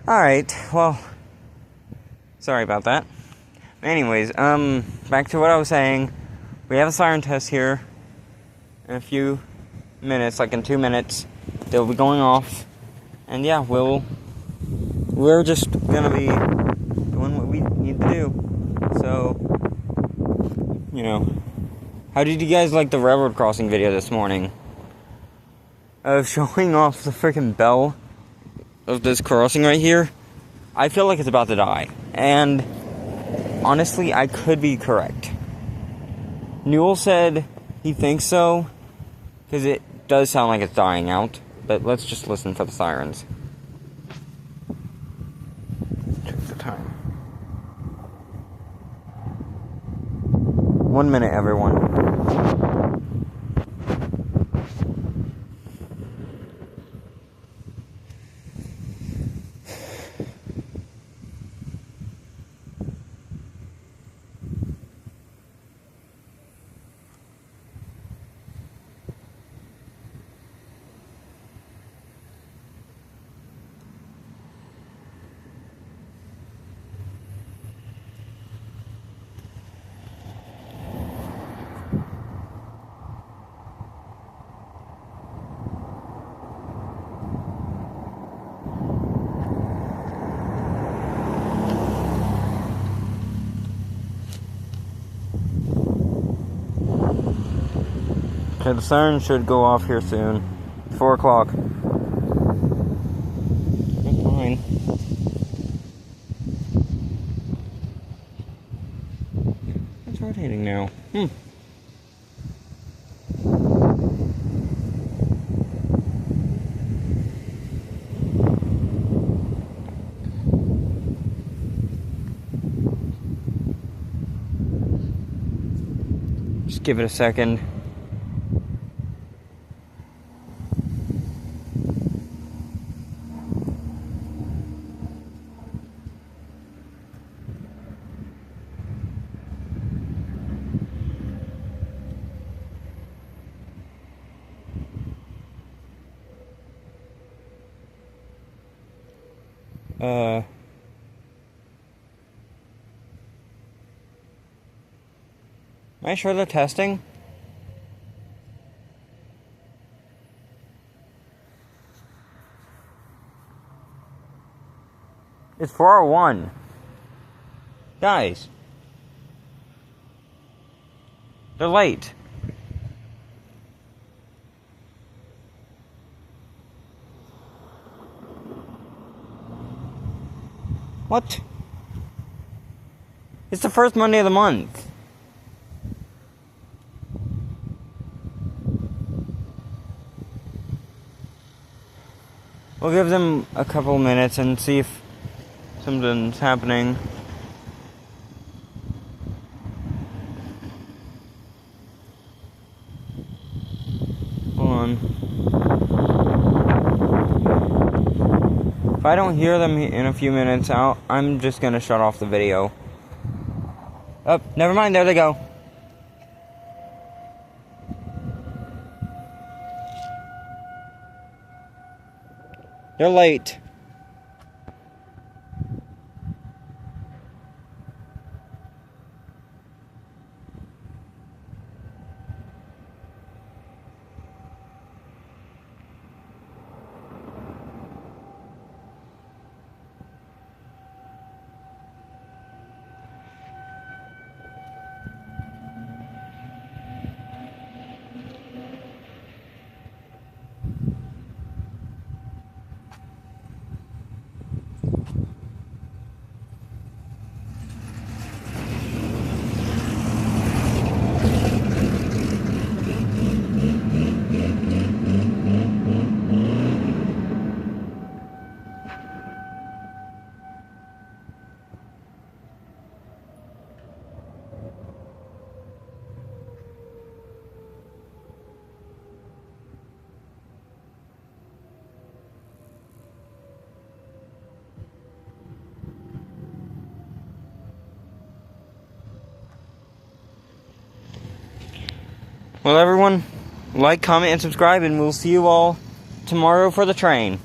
Alright, well, sorry about that. Anyways, back to what I was saying. We have a siren test here in a few minutes, like in 2 minutes. They'll be going off. And yeah, we're just gonna be doing what we need to do. So, how did you guys like the railroad crossing video this morning? Of showing off the freaking bell of this crossing right here? I feel like it's about to die. And honestly, I could be correct. Newell said he thinks so, because it does sound like it's dying out. But let's just listen for the sirens. Check the time. 1 minute, everyone. Okay, the siren should go off here soon. 4 o'clock. That's fine. It's rotating now. Just give it a second. Am I sure they're testing? It's 4:01. Guys. They're late. What? It's the first Monday of the month. We'll give them a couple minutes and see if something's happening. Hold on. If I don't hear them in a few minutes out, I'm just gonna shut off the video. Oh, never mind, there they go. They're late. Well, everyone, like, comment, and subscribe, and we'll see you all tomorrow for the train.